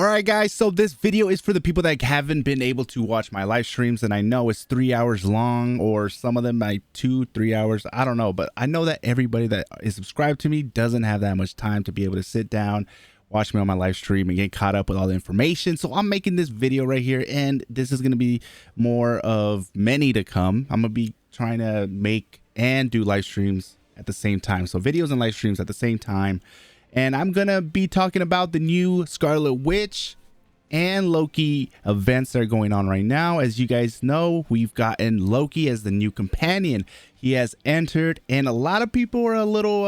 All right, guys, so this video is for the people that haven't been able to watch my live streams, and I know it's 3 hours long, or some of them like 2-3 hours. I don't know, but I know that everybody that is subscribed to me doesn't have that much time to be able to sit down, watch me on my live stream, and get caught up with all the information. So I'm making this video right here, and this is going to be more of many to come. I'm going to be trying to make and do live streams at the same time. So videos and live streams at the same time. And I'm going to be talking about the new Scarlet Witch and Loki events that are going on right now. As you guys know, we've gotten Loki as the new companion. He has entered, and a lot of people are a little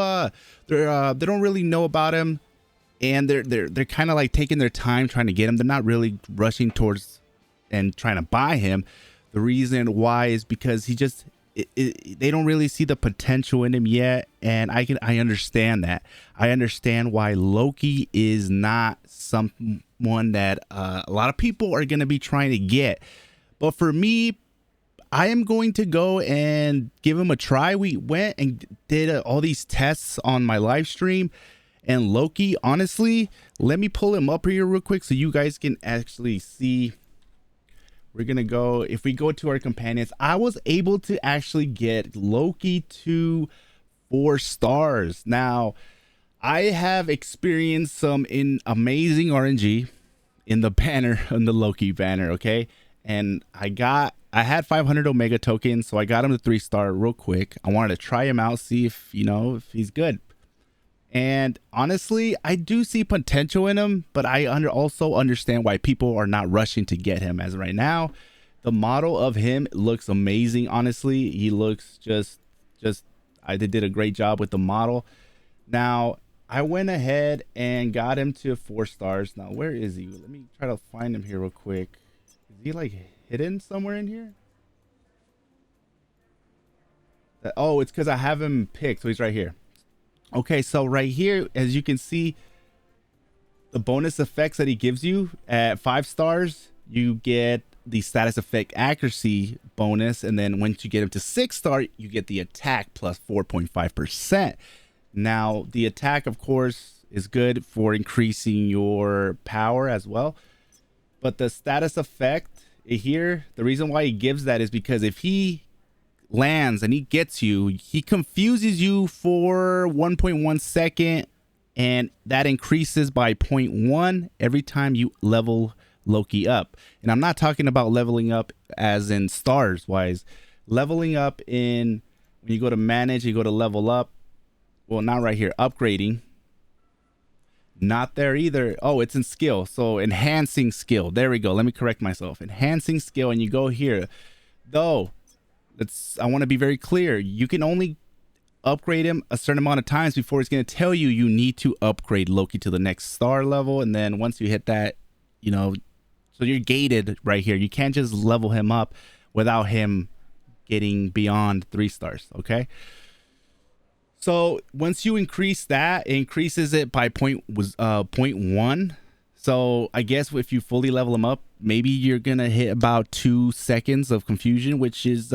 they don't really know about him, and they're kind of like taking their time trying to get him. They're not really rushing towards and trying to buy him. The reason why is because he just they don't really see the potential in him yet, and I understand that. I understand why Loki is not someone that a lot of people are going to be trying to get, but for me, I am going to go and give him a try. We went and did all these tests on my live stream, and Loki, honestly, let me pull him up here real quick so you guys can actually see. We're going to go, if we go to our companions, I was able to actually get Loki to 4 stars. Now, I have experienced some amazing RNG in the banner, in the Loki banner, okay? And I had 500 Omega tokens, so I got him to 3-star real quick. I wanted to try him out, see if, if he's good. And honestly, I do see potential in him, but I also understand why people are not rushing to get him as of right now. The model of him looks amazing. Honestly, he looks they did a great job with the model. Now, I went ahead and got him to 4 stars. Now, where is he? Let me try to find him here real quick. Is he like hidden somewhere in here? Oh, it's because I have him picked, so he's right here. Okay, so right here, as you can see, the bonus effects that he gives you at 5 stars, you get the status effect accuracy bonus, and then once you get him to 6 star, you get the attack plus 4.5%. Now, the attack, of course, is good for increasing your power as well, but the status effect here, the reason why he gives that is because if he lands and he gets you, he confuses you for 1.1 second, and that increases by 0.1 every time you level Loki up. And I'm not talking about leveling up as in stars wise, leveling up in when you go to manage, you go to level up. Well, not right here, upgrading, not there either. Oh, it's in skill, so enhancing skill, there we go. Let me correct myself, enhancing skill, and you go here. Though I want to be very clear. You can only upgrade him a certain amount of times before it's going to tell you need to upgrade Loki to the next star level. And then once you hit that, so you're gated right here. You can't just level him up without him getting beyond 3 stars. Okay. So once you increase that, it increases it by 0.1. So I guess if you fully level him up, maybe you're going to hit about 2 seconds of confusion, which is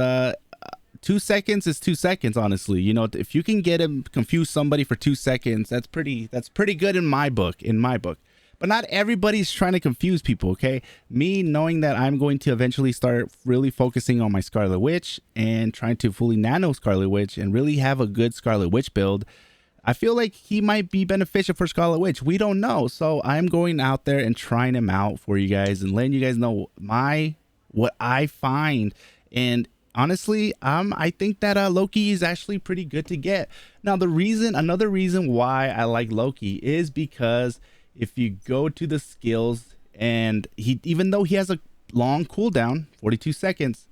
2 seconds is 2 seconds, honestly. If you can get him, confuse somebody for 2 seconds, that's pretty good in my book, But not everybody's trying to confuse people, okay? Me knowing that I'm going to eventually start really focusing on my Scarlet Witch and trying to fully nano Scarlet Witch and really have a good Scarlet Witch build, I feel like he might be beneficial for Scarlet Witch. We don't know. So I'm going out there and trying him out for you guys and letting you guys know what I find. And honestly, I think that Loki is actually pretty good to get. Now, another reason why I like Loki is because if you go to the skills, and even though he has a long cooldown, 42 seconds,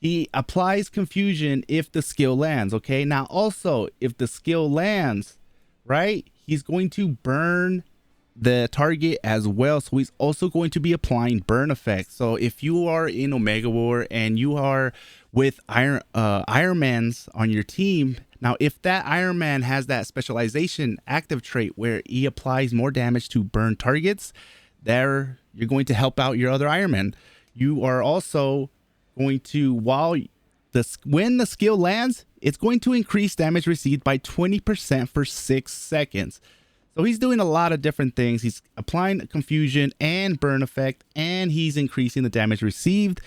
he applies confusion if the skill lands. Okay. Now, also, if the skill lands, right, he's going to burn the target as well. So he's also going to be applying burn effects. So if you are in Omega War and you are with Iron Mans on your team, now if that Iron Man has that specialization active trait where he applies more damage to burn targets, there you're going to help out your other Iron Man. You are also going to, when the skill lands, it's going to increase damage received by 20% for 6 seconds. So he's doing a lot of different things. He's applying confusion and burn effect, and he's increasing the damage received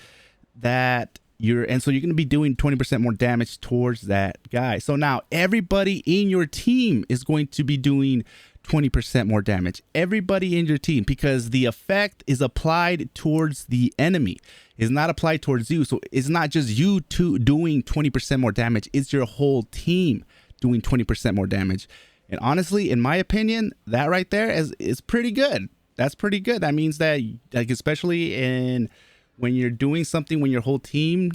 and so you're going to be doing 20% more damage towards that guy. So now everybody in your team is going to be doing 20% more damage. Everybody in your team, because the effect is applied towards the enemy. It's not applied towards you. So it's not just you two doing 20% more damage. It's your whole team doing 20% more damage. And honestly, in my opinion, that right there is pretty good. That's pretty good. That means that, like, especially when you're doing something, when your whole team,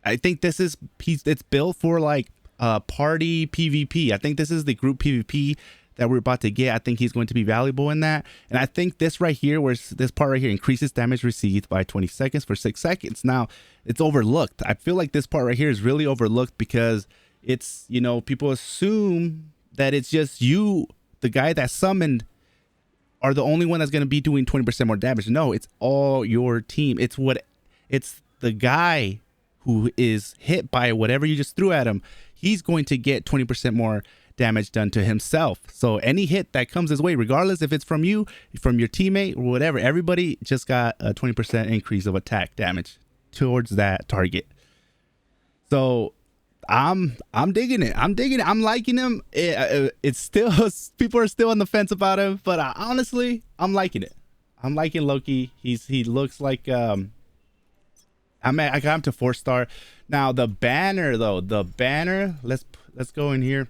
I think it's built for like party PvP. I think this is the group PvP that we're about to get. I think he's going to be valuable in that. And I think this right here, this part right here, increases damage received by 20 seconds for 6 seconds. Now, it's overlooked. I feel like this part right here is really overlooked because it's, people assume that it's just you, the guy that summoned, are the only one that's going to be doing 20% more damage. No, it's all your team. It's the guy who is hit by whatever you just threw at him. He's going to get 20% more damage done to himself. So any hit that comes his way, regardless if it's from you, from your teammate, or whatever, everybody just got a 20% increase of attack damage towards that target. So I'm digging it. I'm liking him. It's still, people are still on the fence about him, but honestly, I'm liking it. I'm liking Loki. He looks like I got him to 4-star. Now the banner though, let's go in here.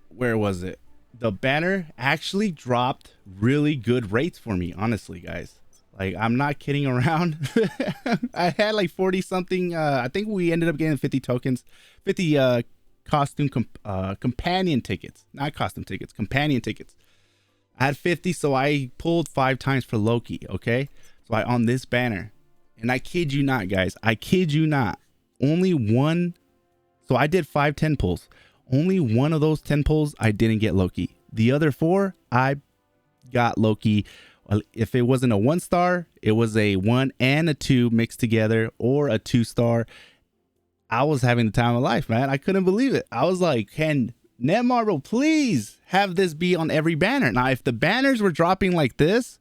Where was it? The banner actually dropped really good rates for me, honestly, guys. Like, I'm not kidding around. I had like 40 something. I think we ended up getting 50 tokens, 50 costume companion tickets, not costume tickets, companion tickets. I had 50, so I pulled 5 times for Loki. Okay, so I on this banner, and I kid you not, guys, I kid you not, only one. So I did 5 10 pulls. Only one of those 10 pulls I didn't get Loki. The other 4 I got Loki. If it wasn't a 1-star, it was a 1 and a 2 mixed together, or a 2-star. I was having the time of life, man. I couldn't believe it. I was like, can Netmarble please have this be on every banner? Now, if the banners were dropping like this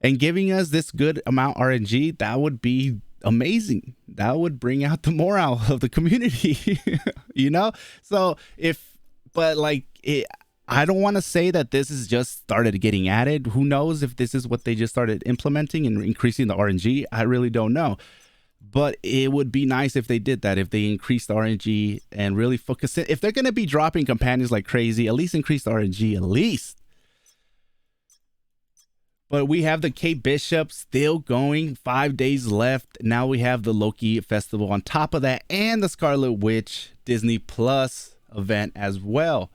and giving us this good amount RNG, that would be amazing. That would bring out the morale of the community, So I don't want to say that this is just started getting added. Who knows if this is what they just started implementing and increasing the RNG? I really don't know. But it would be nice if they did that, if they increased the RNG and really focus it. If they're going to be dropping companions like crazy, at least increase the RNG, at least. But we have the Kate Bishop still going, 5 days left. Now we have the Loki festival on top of that, and the Scarlet Witch Disney Plus event as well.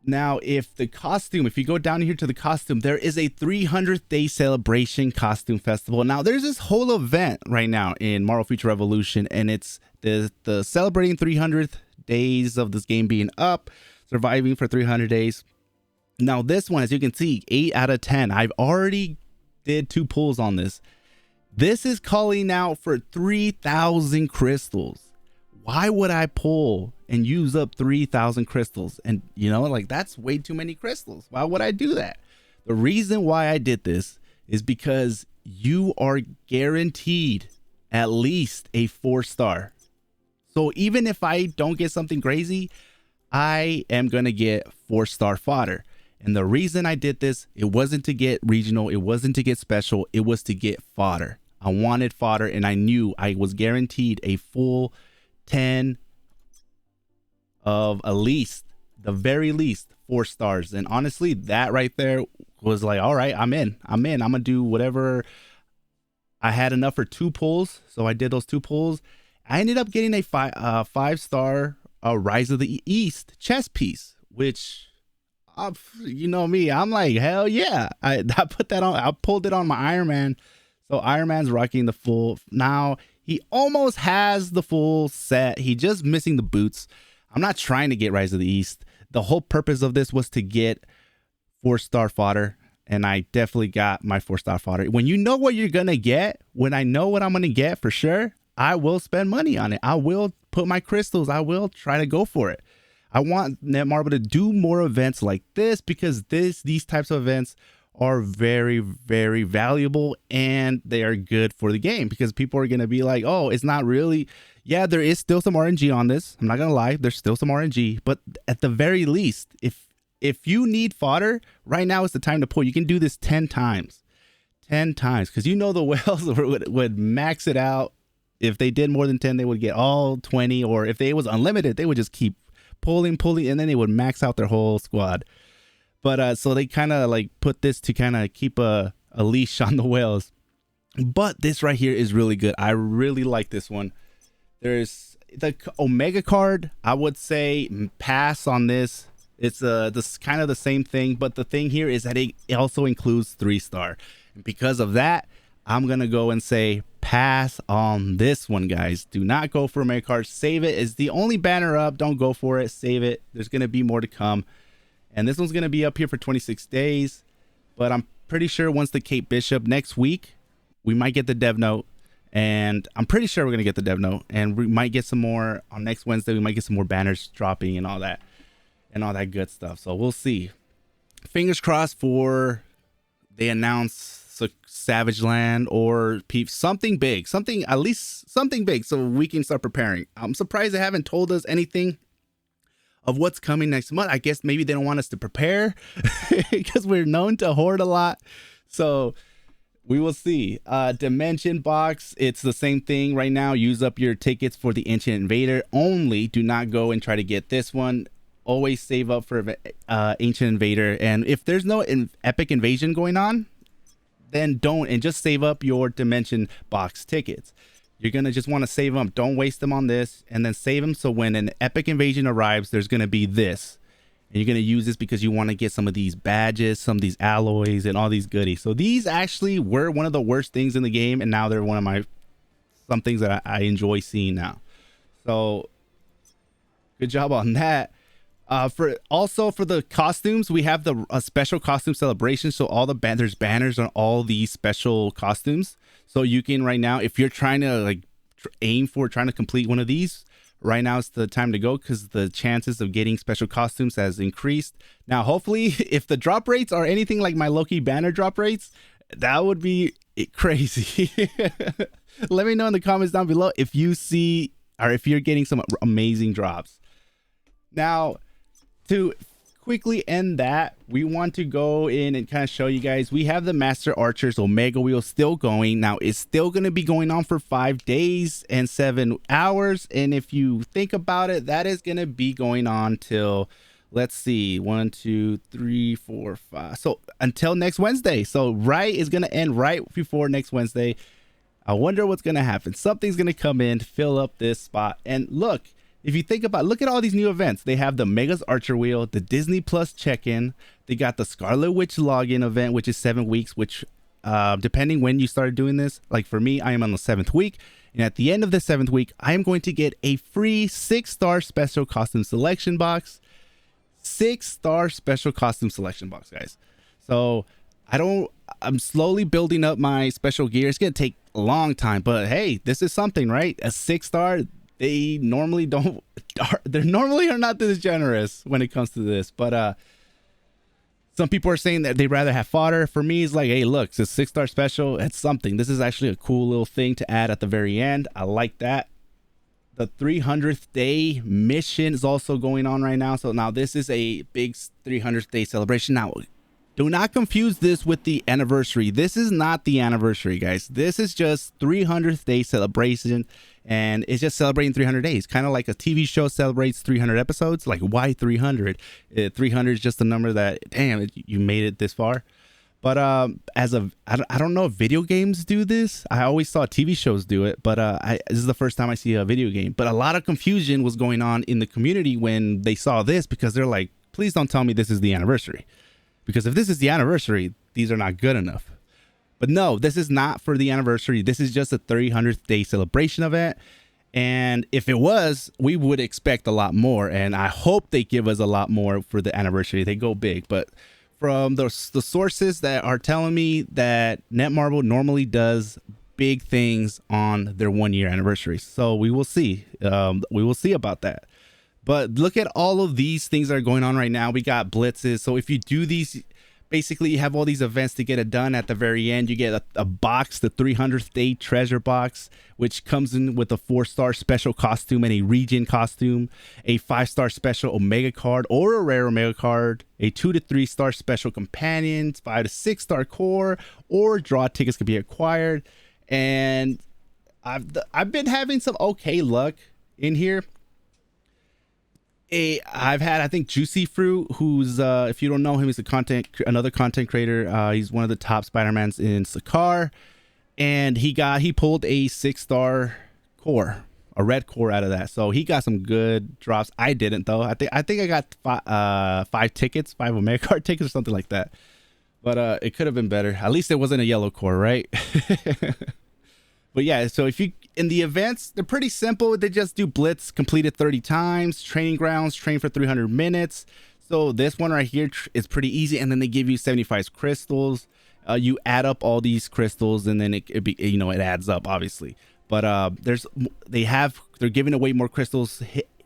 Now, if you go down here to the costume, there is a 300th day celebration costume festival. Now, there's this whole event right now in Marvel Future Revolution, and it's the celebrating 300th days of this game being up, surviving for 300 days. Now, this one, as you can see, 8 out of 10. I've already did 2 pulls on this. This is calling out for 3,000 crystals. Why would I pull and use up 3,000 crystals? And that's way too many crystals. Why would I do that? The reason why I did this is because you are guaranteed at least a 4-star. So even if I don't get something crazy, I am going to get 4-star fodder. And the reason I did this, it wasn't to get regional, it wasn't to get special, it was to get fodder. I wanted fodder, and I knew I was guaranteed a full 10 of at least, the very least, 4 stars. And honestly, that right there was like, all right, I'm in. I'm gonna do whatever. I had enough for 2 pulls, so I did those 2 pulls. I ended up getting a 5-star Rise of the East chess piece, which, you know me, I'm like, hell yeah. I put that on. I pulled it on my Iron Man. So Iron Man's rocking the full. Now he almost has the full set. He just missing the boots. I'm not trying to get Rise of the East. The whole purpose of this was to get 4-star fodder, and I definitely got my 4-star fodder. When you know what you're gonna get, when I know what I'm gonna get for sure, I will spend money on it. I will put my crystals. I will try to go for it. I want Netmarble to do more events like this, because these types of events are very, very valuable, and they are good for the game, because people are going to be like, oh, it's not really. Yeah, there is still some RNG on this. I'm not going to lie. There's still some RNG, but at the very least, if you need fodder, right now is the time to pull. You can do this 10 times. 10 times, because the whales would max it out. If they did more than 10, they would get all 20, or if it was unlimited, they would just keep pulling, and then they would max out their whole squad. But so they kind of like put this to kind of keep a leash on the whales. But this right here is really good. I really like this one. There's the Omega card. I would say pass on this. It's this kind of the same thing, but the thing here is that it also includes 3-star. And because of that, I'm going to go and say pass on this one, guys. Do not go for Omega card. Save it. It's the only banner up. Don't go for it. Save it. There's going to be more to come. And this one's going to be up here for 26 days. But I'm pretty sure once the Kate Bishop next week, we might get the dev note. And I'm pretty sure we're going to get the dev note. And we might get some more on next Wednesday. We might get some more banners dropping and all that. And all that good stuff. So we'll see. Fingers crossed for they announce Savage Land or something big. At least something big so we can start preparing. I'm surprised they haven't told us anything of what's coming next month. I guess maybe they don't want us to prepare because we're known to hoard a lot. So we will see. Dimension box, it's the same thing right now. Use up your tickets for the Ancient Invader only. Do not go and try to get this one. Always save up for Ancient Invader. And if there's no epic invasion going on, then don't, and just save up your Dimension box tickets. You're going to just want to save them. Don't waste them on this, and then save them so when an epic invasion arrives, there's going to be this. And you're going to use this because you want to get some of these badges, some of these alloys, and all these goodies. So these actually were one of the worst things in the game, and now they're one of some things that I enjoy seeing now. So good job on that. For the costumes, we have a special costume celebration. So all there's banners on all these special costumes. So you can right now, if you're trying to like trying to complete one of these, right now is the time to go, because the chances of getting special costumes has increased. Now, hopefully, if the drop rates are anything like my Loki banner drop rates, that would be crazy. Let me know in the comments down below if you see, or if you're getting some amazing drops. Now, to quickly end that, we want to go in and kind of show you guys, we have the Master Archer's Omega Wheel still going. Now, it's still going to be going on for 5 days and 7 hours. And if you think about it, that is going to be going on till, let's see, 1, 2, 3, 4, 5. So until next Wednesday. So is going to end right before next Wednesday. I wonder what's going to happen. Something's going to come in, fill up this spot. And look, if you think about, look at all these new events. They have the Mega's Archer Wheel, the Disney Plus check-in. They got the Scarlet Witch login event, which is 7 weeks, which depending when you started doing this, like for me, I am on the 7th week. And at the end of the 7th week, I am going to get a free 6-star special costume selection box. 6-star special costume selection box, guys. So I'm slowly building up my special gear. It's going to take a long time, but hey, this is something, right? A 6-star. They normally are not this generous when it comes to this, but some people are saying that they'd rather have fodder. For me, it's like, hey, look, it's a 6-star special. It's something. This is actually a cool little thing to add at the very end. I like that. The 300th day mission is also going on right now. So now this is a big 300th day celebration. Now, do not confuse this with the anniversary. This is not the anniversary, guys. This is just 300th day celebration, and it's just celebrating 300 days. Kind of like a TV show celebrates 300 episodes. Like, why 300? 300 is just a number that, damn, you made it this far. But I don't know if video games do this. I always saw TV shows do it, but this is the first time I see a video game. But a lot of confusion was going on in the community when they saw this, because they're like, please don't tell me this is the anniversary. Because if this is the anniversary, these are not good enough. But no, this is not for the anniversary. This is just a 300th day celebration event. And if it was, we would expect a lot more. And I hope they give us a lot more for the anniversary. They go big. But from the sources that are telling me that Netmarble normally does big things on their 1-year anniversary. So we will see. We will see about that. But look at all of these things that are going on right now. We got blitzes. So if you do these, basically you have all these events to get it done. At the very end, you get a box, the 300th day treasure box, which comes in with a 4-star special costume and a region costume, a 5-star special Omega card or a rare Omega card, a 2 to 3-star special companion, 5 to 6-star core, or draw tickets can be acquired. And I've been having some okay luck in here. I've had, I think, Juicy Fruit, who's if you don't know him, he's another content creator. He's one of the top Spider-Mans in Sakar, and he pulled a 6-star core, a red core out of that. So he got some good drops. I didn't though. I think I got 5 tickets, 5 Omega card tickets or something like that. But it could have been better. At least it wasn't a yellow core, right? But yeah, so if you in the events, they're pretty simple. They just do blitz completed 30 times, training grounds, train for 300 minutes. So this one right here is pretty easy, and then they give you 75 crystals. You add up all these crystals, and then it adds up obviously. But they're giving away more crystals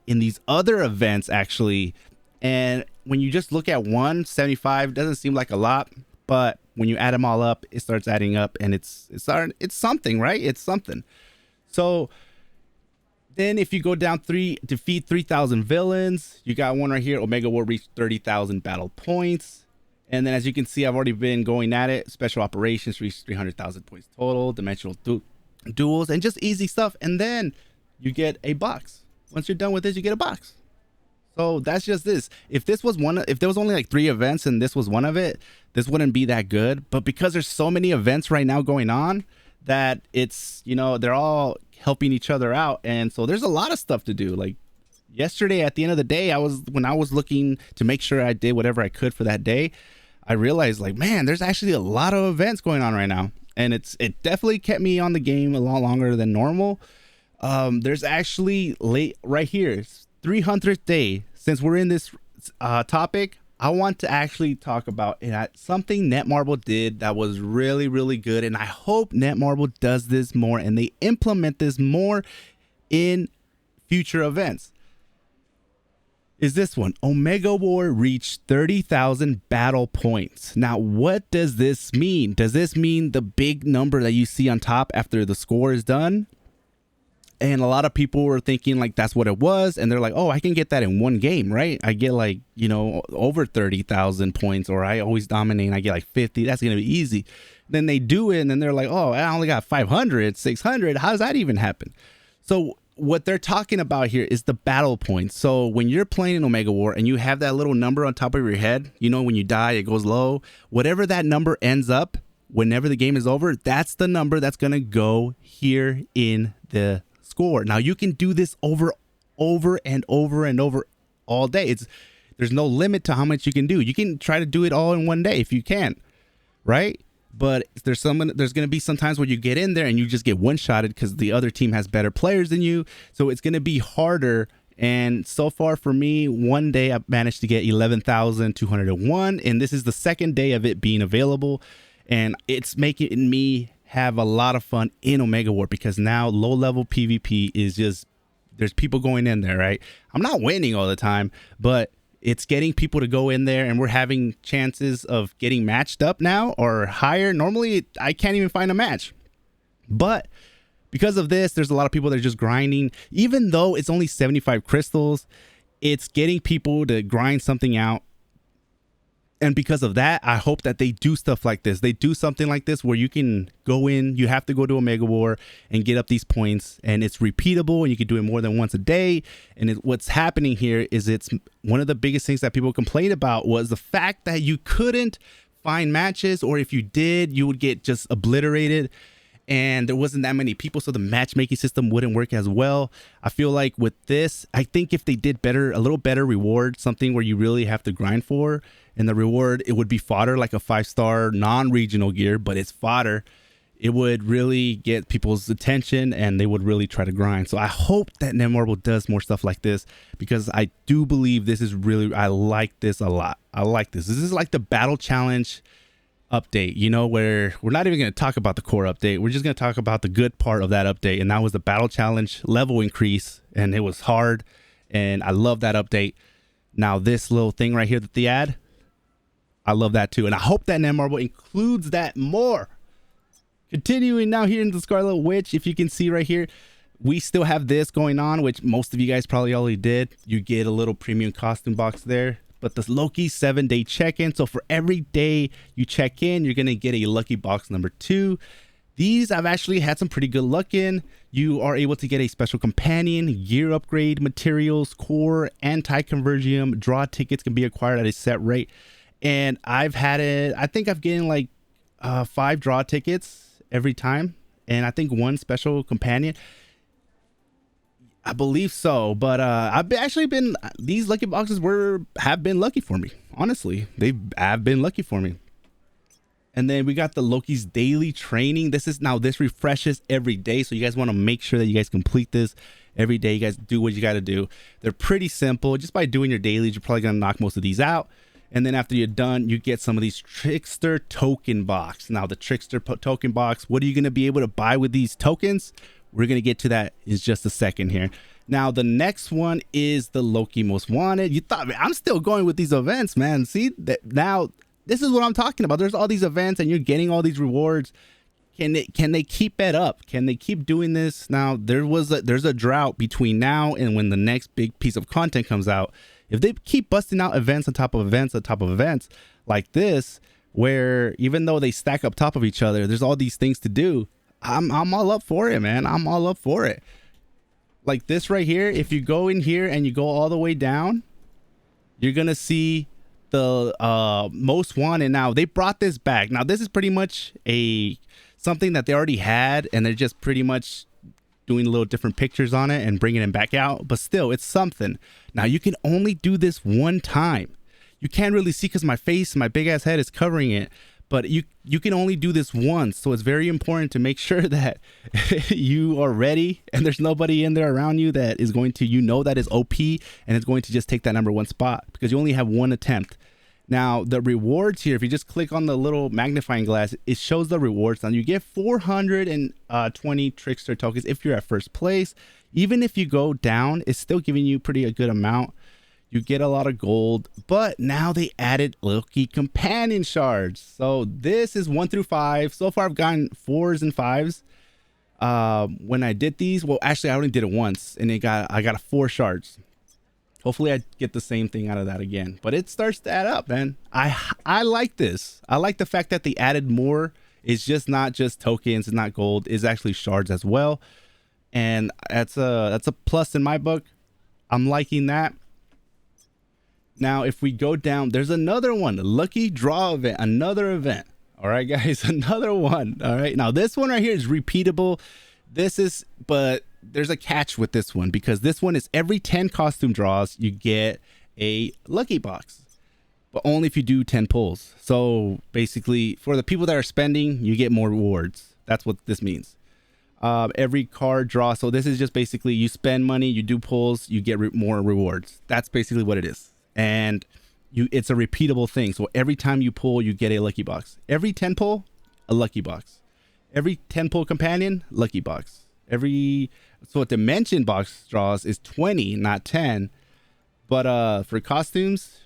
in these other events actually. And when you just look at 175, doesn't seem like a lot, but when you add them all up, it starts adding up, and it's something, right? It's something. So then if you go down defeat 3,000 villains, you got one right here. Omega will reach 30,000 battle points. And then as you can see, I've already been going at it. Special operations reach 300,000 points total. Dimensional duels and just easy stuff. And then you get a box. Once you're done with this, you get a box. So that's just this. If there was only like 3 events and this was one of it, this wouldn't be that good. But because there's so many events right now going on, that it's, they're all helping each other out. And so there's a lot of stuff to do. Like yesterday at the end of the day, when I was looking to make sure I did whatever I could for that day, I realized like, man, there's actually a lot of events going on right now. And it definitely kept me on the game a lot longer than normal. There's actually right here, 300th day. Since we're in this topic, I want to actually talk about something Netmarble did that was really, really good. And I hope Netmarble does this more and they implement this more in future events. Is this one. Omega War reached 30,000 battle points. Now, what does this mean? Does this mean the big number that you see on top after the score is done? And a lot of people were thinking like that's what it was. And they're like, oh, I can get that in one game, right? I get like, over 30,000 points, or I always dominate and I get like 50. That's going to be easy. Then they do it and then they're like, oh, I only got 500, 600. How does that even happen? So what they're talking about here is the battle points. So when you're playing in Omega War and you have that little number on top of your head, when you die, it goes low. Whatever that number ends up, whenever the game is over, that's the number that's going to go here in the score. Now you can do this over and over all day. There's no limit to how much you can do. You can try to do it all in one day if you can, right? But there's going to be some times where you get in there and you just get one-shotted because the other team has better players than you. So it's going to be harder. And so far for me, one day I managed to get 11,201, and this is the second day of it being available, and it's making me have a lot of fun in Omega War because now low level PvP is just, there's people going in there, right? I'm not winning all the time, but it's getting people to go in there, and we're having chances of getting matched up now or higher. Normally I can't even find a match, but because of this, there's a lot of people that are just grinding. Even though it's only 75 crystals, it's getting people to grind something out. And because of that, I hope that they do stuff like this. They do something like this where you can go in, you have to go to Omega War and get up these points, and it's repeatable and you can do it more than once a day. And what's happening here is it's one of the biggest things that people complained about was the fact that you couldn't find matches, or if you did, you would get just obliterated. And there wasn't that many people, so the matchmaking system wouldn't work as well. I feel like with this, I think if they did a little better reward, something where you really have to grind for, and the reward, it would be fodder, like a 5-star non-regional gear, but it's fodder. It would really get people's attention and they would really try to grind. So I hope that Netmarble does more stuff like this, because I do believe this is really, I like this a lot. I like this. This is like the battle challenge update, where we're not even going to talk about the core update. We're just going to talk about the good part of that update. And that was the battle challenge level increase. And it was hard. and I love that update. Now this little thing right here that they add, I love that too, and I hope that Netmarble includes that more. Continuing now here in the Scarlet Witch, if you can see right here, we still have this going on, which most of you guys probably already did. You get a little premium costume box there. But this Loki 7-day check-in. So for every day you check in, you're going to get a lucky box number 2. These I've actually had some pretty good luck in. You are able to get a special companion, gear upgrade, materials, core, anti-convergium. Draw tickets can be acquired at a set rate. And I've had it, I think I've gotten like 5 draw tickets every time. And I think 1 special companion. I believe so, but I've actually been, these lucky boxes have been lucky for me. Honestly, they have been lucky for me. And then we got the Loki's daily training. This refreshes every day, so you guys want to make sure that you guys complete this every day. You guys do what you got to do. They're pretty simple. Just by doing your dailies, you're probably gonna knock most of these out. And then after you're done, you get some of these Trickster token box. Now the Trickster token box, what are you gonna be able to buy with these tokens? We're going to get to that in just a second here. Now, the next one is the Loki Most Wanted. You thought, man, I'm still going with these events, man. See, that now this is what I'm talking about. There's all these events and you're getting all these rewards. Can they keep it up? Can they keep doing this? Now, there's a drought between now and when the next big piece of content comes out. If they keep busting out events on top of events on top of events like this, where even though they stack up top of each other, there's all these things to do. I'm all up for it, man. I'm all up for it. Like this right here, if you go in here and you go all the way down, you're gonna see the most wanted. Now they brought this back. Now this is pretty much something that they already had, and they're just pretty much doing a little different pictures on it and bringing them back out. But still, it's something. Now you can only do this 1 time. You can't really see because my face, my big ass head is covering it. But you can only do this once, so it's very important to make sure that you are ready and there's nobody in there around you that is going to, that is OP and it's going to just take that number 1 spot because you only have 1 attempt. Now, the rewards here, if you just click on the little magnifying glass, it shows the rewards. Now, you get 420 Trickster tokens if you're at first place. Even if you go down, it's still giving you a good amount. You get a lot of gold, but now they added Loki companion shards. So this is 1 through 5. So far I've gotten 4s and 5s. When I did these, well, actually I only did it once and I got 4 shards. Hopefully I get the same thing out of that again, but it starts to add up, man. I like this. I like the fact that they added more. It's just not just tokens, it's not gold, it's actually shards as well. And that's a plus in my book. I'm liking that. Now, if we go down, there's another one, lucky draw event, another event. All right, guys, another one. All right. Now, this one right here is repeatable. But there's a catch with this one because this one is every 10 costume draws, you get a lucky box, but only if you do 10 pulls. So basically for the people that are spending, you get more rewards. That's what this means. Every card draw. So this is just basically you spend money, you do pulls, you get more rewards. That's basically what it is. And it's a repeatable thing. So every time you pull, you get a lucky box. Every 10 pull, a lucky box. Every 10 pull companion, lucky box. So dimension box draws is 20, not 10. But for costumes,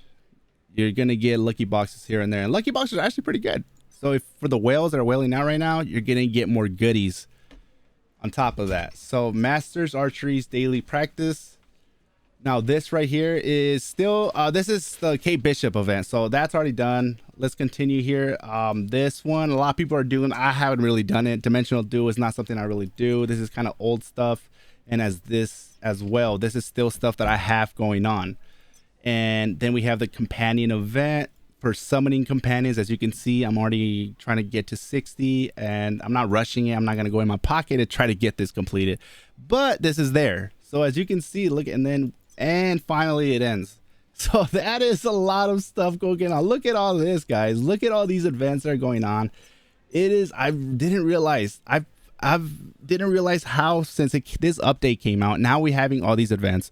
you're gonna get lucky boxes here and there. And lucky boxes are actually pretty good. So if for the whales that are whaling out right now, you're gonna get more goodies on top of that. So Masters Archery's daily practice. Now this right here is still this is the Kate Bishop event, so that's already done. Let's continue here. This one a lot of people are doing. I haven't really done it. Dimensional Duel is not something I really do. This is kind of old stuff, and as this as well, this is still stuff that I have going on. And then we have the companion event for summoning companions. As you can see, I'm already trying to get to 60 and I'm not rushing it. I'm not going to go in my pocket to try to get this completed, but this is there. So as you can see, look, and finally it ends. So that is a lot of stuff going on. Look at all this, guys. Look at all these events that are going on. I didn't realize how since this update came out, now we're having all these events.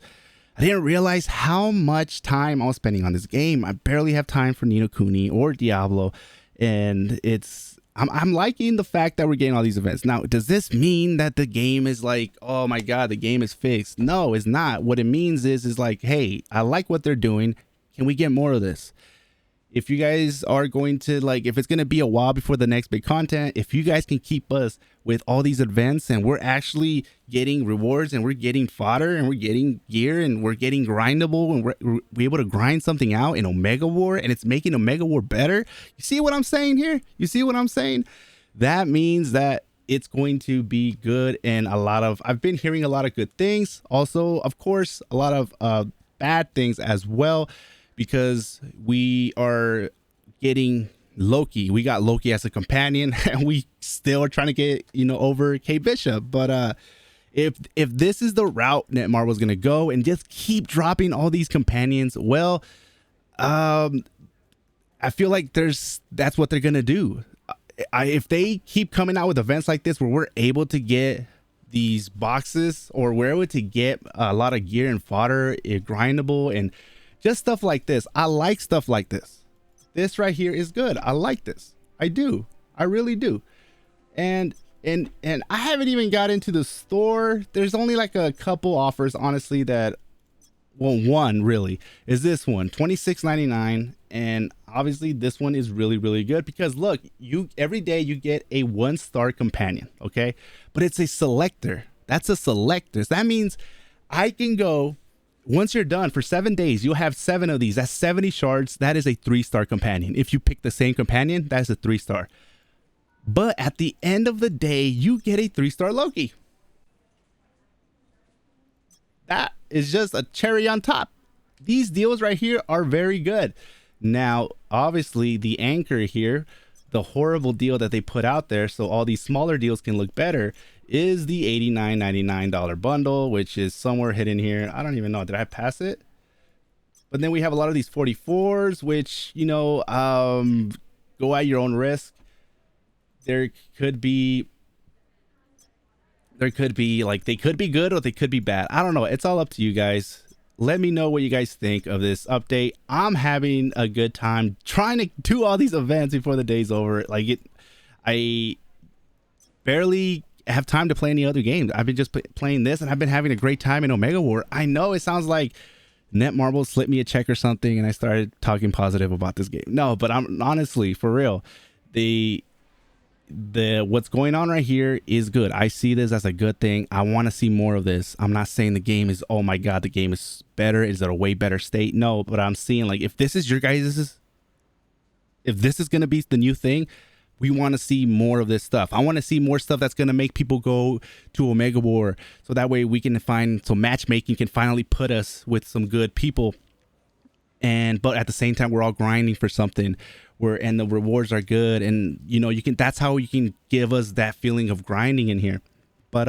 I didn't realize how much time I was spending on this game. I barely have time for Ni no Kuni or Diablo, and it's I'm liking the fact that we're getting all these events. Now, does this mean that the game is like, oh my God, the game is fixed? No, it's not. What it means is like, hey, I like what they're doing. Can we get more of this? If you guys are going to like, if it's going to be a while before the next big content, if you guys can keep us with all these events and we're actually getting rewards and we're getting fodder and we're getting gear and we're getting grindable and we're able to grind something out in Omega War and it's making Omega War better. You see what I'm saying here? You see what I'm saying? That means that it's going to be good. And I've been hearing a lot of good things. Also, of course, a lot of bad things as well, because we are getting Loki. We got Loki as a companion and we still are trying to get, over K Bishop. But if this is the route Netmarble is going to go and just keep dropping all these companions, well, I feel like that's what they're going to do. If they keep coming out with events like this where we're able to get these boxes or we're able to get a lot of gear and fodder, grindable and just stuff like this. I like stuff like this. This right here is good. I like this. I do. I really do. And I haven't even got into the store. There's only like a couple offers, honestly, that, well, one really is this one, $26.99. And obviously this one is really, really good because look, every day you get a 1-star companion. Okay. But it's a selector. That's a selector. So that means I can go. Once you're done for 7 days, you'll have 7 of these. That's 70 shards. That is a 3-star companion. If you pick the same companion, that's a 3-star. But at the end of the day, you get a 3-star Loki. That is just a cherry on top. These deals right here are very good. Now, obviously, the anchor here, the horrible deal that they put out there so all these smaller deals can look better, is the $89.99 bundle, which is somewhere hidden here. I don't even know. Did I pass it? But then we have a lot of these 44s, which, go at your own risk. There could be like, they could be good or they could be bad. I don't know. It's all up to you guys. Let me know what you guys think of this update. I'm having a good time trying to do all these events before the day's over. I barely have time to play any other games. I've been just playing this and I've been having a great time in Omega War. I know it sounds like Netmarble slipped me a check or something and I started talking positive about this game. No, but I'm honestly, for real, the what's going on right here is good. I see this as a good thing. I want to see more of this. I'm not saying the game is, oh my God, the game is better. Is it a way better state? No, but I'm seeing like, if this is your guys', if this is going to be the new thing, we want to see more of this stuff. I want to see more stuff that's going to make people go to Omega War. So that way we can so matchmaking can finally put us with some good people. But at the same time, we're all grinding for something and the rewards are good. And that's how you can give us that feeling of grinding in here. But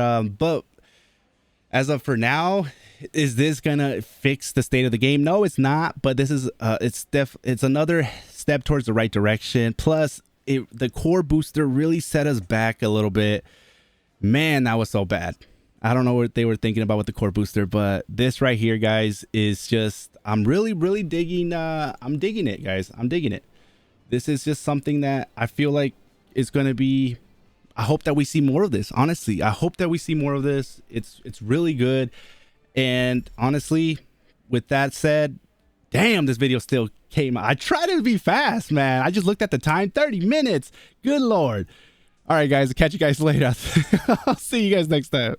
as of for now, is this going to fix the state of the game? No, it's not. But this is, it's another step towards the right direction. Plus, the core booster really set us back a little bit. Man, that was so bad. I don't know what they were thinking about with the core booster, but this right here, guys, is just, I'm really, really digging. I'm digging it, guys. I'm digging it. This is just something that I feel like is going to be, I hope that we see more of this. Honestly, I hope that we see more of this. It's really good. And honestly, with that said, damn, this video still came out. I tried to be fast, man. I just looked at the time, 30 minutes. Good Lord. All right, guys, I'll catch you guys later. I'll see you guys next time.